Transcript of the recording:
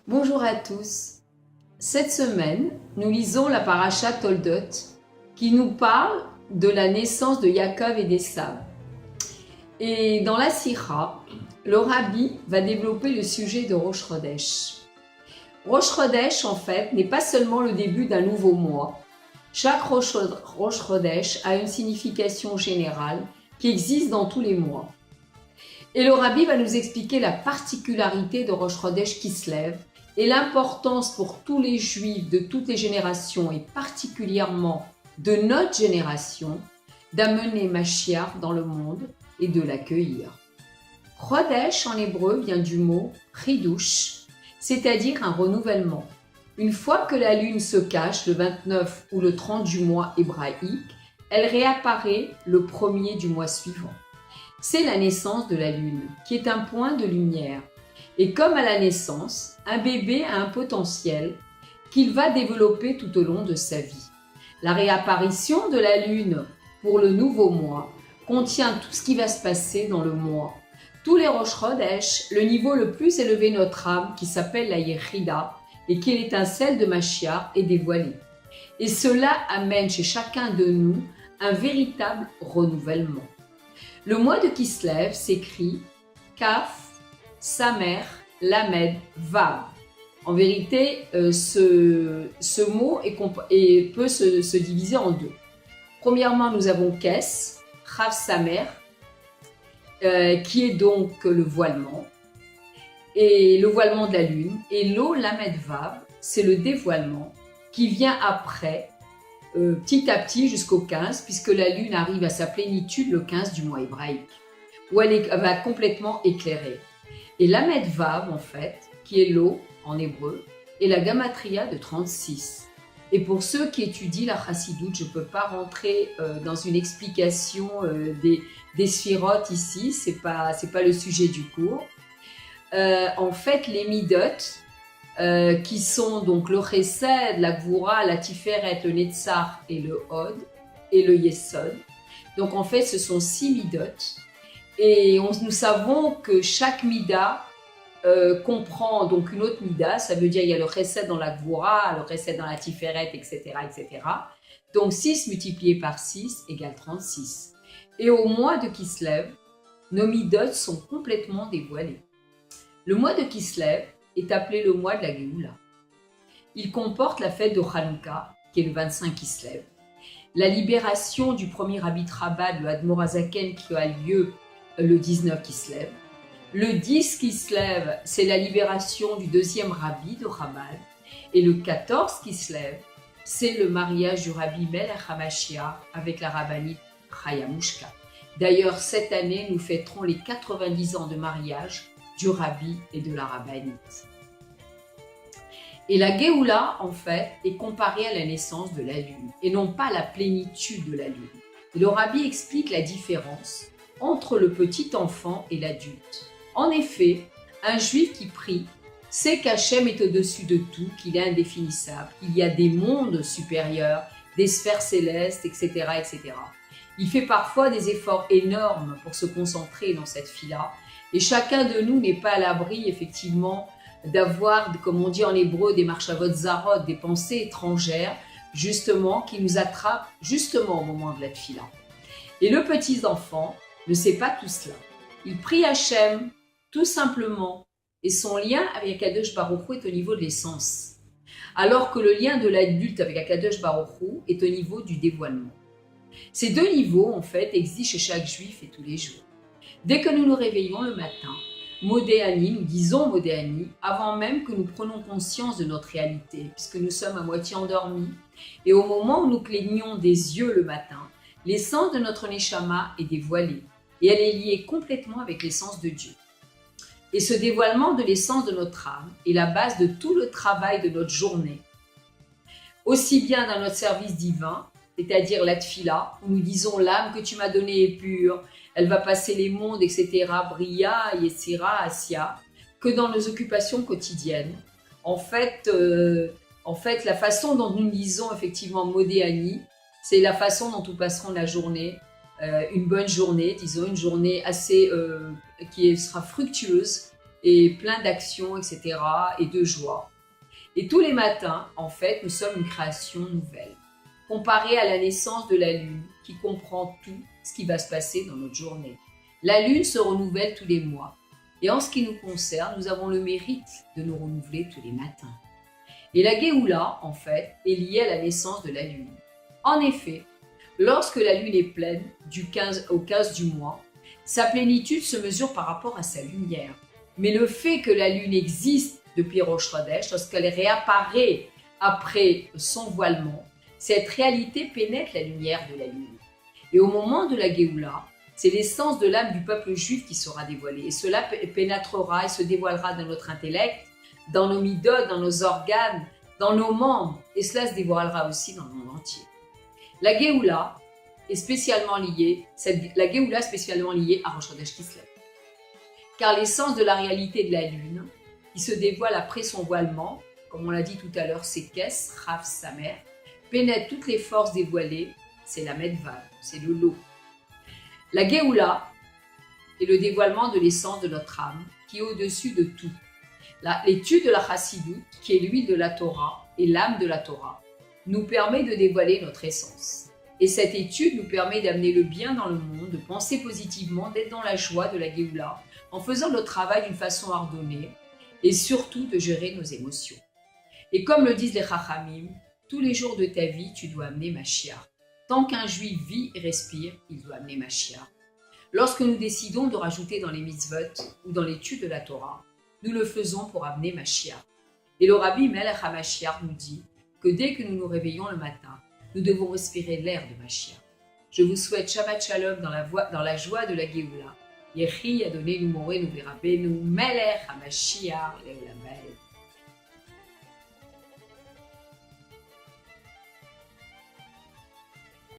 Bonjour à tous. Cette semaine, nous lisons la paracha Toldot qui nous parle de la naissance de Yaakov et d'Esav. Et dans la Sira, le rabbi va développer le sujet de Rosh Chodesh. Rosh Chodesh, en fait, n'est pas seulement le début d'un nouveau mois. Chaque Rosh Chodesh a une signification générale qui existe dans tous les mois. Et le rabbi va nous expliquer la particularité de Rosh Chodesh Kislev et l'importance pour tous les juifs de toutes les générations et particulièrement de notre génération d'amener Mashiach dans le monde et de l'accueillir. Chodesh en hébreu vient du mot chidush, c'est-à-dire un renouvellement. Une fois que la lune se cache le 29 ou le 30 du mois hébraïque, elle réapparaît le premier du mois suivant. C'est la naissance de la lune, qui est un point de lumière. Et comme à la naissance, un bébé a un potentiel qu'il va développer tout au long de sa vie. La réapparition de la lune pour le nouveau mois contient tout ce qui va se passer dans le mois. Tous les Rosh Chodesh, le niveau le plus élevé de notre âme, qui s'appelle la Yechida, et qui est l'étincelle de Mashiach, est dévoilé. Et cela amène chez chacun de nous un véritable renouvellement. Le mois de Kislev s'écrit Kaf, Samer, Lamed, Vav. En vérité, ce mot peut se diviser en deux. Premièrement, nous avons Kes, Chav Samer, qui est donc le voilement, et le voilement de la lune. Et Lo Lamed Vav, c'est le dévoilement qui vient après, petit à petit jusqu'au 15, puisque la lune arrive à sa plénitude le 15 du mois hébraïque, où elle va complètement éclairer. Et Lamed Vav, en fait, qui est l'eau en hébreu, est la gamatria de 36. Et pour ceux qui étudient la chassidoute, je ne peux pas rentrer dans une explication des sphirotes ici, c'est pas le sujet du cours. En fait, les midot, qui sont donc le chesed, la gvura, la tiferet, le netzach et le hod, et le yesod. Donc en fait, ce sont 6 midot. Et nous savons que chaque mida comprend donc une autre mida, ça veut dire il y a le chesed dans la gvura, le chesed dans la tiferet, etc., etc. Donc 6 multiplié par 6 égale 36. Et au mois de Kislev, nos midot sont complètement dévoilés. Le mois de Kislev est appelé le mois de la Géoula. Il comporte la fête de Hanouka, qui est le 25 Kislev, la libération du premier Rabbi Trabad, le Admor Hazaken, qui a lieu le 19 Kislev. Le 10 Kislev, c'est la libération du deuxième Rabbi de Chabad. Et le 14 Kislev, c'est le mariage du Rabbi Melech HaMashiach avec la rabbinite Chaya Mushka. D'ailleurs, cette année, nous fêterons les 90 ans de mariage du Rabbi et de la rabbinite. Et la Géoula, en fait, est comparée à la naissance de la lune, et non pas à la plénitude de la lune. Et le Rabbi explique la différence entre le petit enfant et l'adulte. En effet, un juif qui prie sait qu'Hachem est au-dessus de tout, qu'il est indéfinissable, qu'il y a des mondes supérieurs, des sphères célestes, etc., etc. Il fait parfois des efforts énormes pour se concentrer dans cette fila, et chacun de nous n'est pas à l'abri, effectivement, d'avoir, comme on dit en hébreu, des marchavot zarot, des pensées étrangères, justement, qui nous attrapent justement au moment de la fila. Et le petit enfant ne sait pas tout cela. Il prie Hachem, tout simplement, et son lien avec Akadosh Baruch Hu est au niveau de l'essence, alors que le lien de l'adulte avec Akadosh Baruch Hu est au niveau du dévoilement. Ces deux niveaux, en fait, existent chez chaque juif et tous les jours. Dès que nous nous réveillons le matin, Modéani, nous disons Modéani, avant même que nous prenions conscience de notre réalité, puisque nous sommes à moitié endormis, et au moment où nous clignons des yeux le matin, l'essence de notre Neshama est dévoilée, et elle est liée complètement avec l'essence de Dieu. Et ce dévoilement de l'essence de notre âme est la base de tout le travail de notre journée, aussi bien dans notre service divin, c'est-à-dire la tfila, où nous disons l'âme que tu m'as donnée est pure, elle va passer les mondes, etc., Bria, Yetzira, Asya, que dans nos occupations quotidiennes. En fait, la façon dont nous lisons effectivement Modéani, c'est la façon dont nous passerons la journée, une bonne journée, disons, une journée assez qui sera fructueuse, et plein d'actions, etc. et de joie. Et tous les matins, en fait, nous sommes une création nouvelle, comparée à la naissance de la lune, qui comprend tout ce qui va se passer dans notre journée. La lune se renouvelle tous les mois. Et en ce qui nous concerne, nous avons le mérite de nous renouveler tous les matins. Et la Géoula, en fait, est liée à la naissance de la lune. En effet, lorsque la lune est pleine, du 15 au 15 du mois, sa plénitude se mesure par rapport à sa lumière. Mais le fait que la lune existe depuis Rosh Chodesh, lorsqu'elle réapparaît après son voilement, cette réalité pénètre la lumière de la lune. Et au moment de la Géoula, c'est l'essence de l'âme du peuple juif qui sera dévoilée. Et cela pénétrera et se dévoilera dans notre intellect, dans nos midotes, dans nos organes, dans nos membres. Et cela se dévoilera aussi dans le monde entier. La Géoula est spécialement liée, la Géoula est spécialement liée à Rosh Chodesh Kislev. Car l'essence de la réalité de la lune, qui se dévoile après son voilement, comme on l'a dit tout à l'heure, c'est Kes, Rav, sa mère, pénètre toutes les forces dévoilées, c'est la Medvav, c'est le lot. La Géoula est le dévoilement de l'essence de notre âme, qui est au-dessus de tout. L'étude de la Chassidut, qui est l'huile de la Torah et l'âme de la Torah, nous permet de dévoiler notre essence. Et cette étude nous permet d'amener le bien dans le monde, de penser positivement, d'être dans la joie de la Géoula, en faisant notre travail d'une façon ordonnée et surtout de gérer nos émotions. Et comme le disent les Chachamim, tous les jours de ta vie, tu dois amener Mashiach. Tant qu'un juif vit et respire, il doit amener Mashiach. Lorsque nous décidons de rajouter dans les mitzvot ou dans l'étude de la Torah, nous le faisons pour amener Mashiach. Et le Rabbi Melech HaMashiach nous dit que dès que nous nous réveillons le matin, nous devons respirer l'air de Mashiach. Je vous souhaite Shabbat Shalom dans la joie de la Géoula. Yehi Adonai nous Morenu Verabenu Melech HaMashiach Leolam Vaed.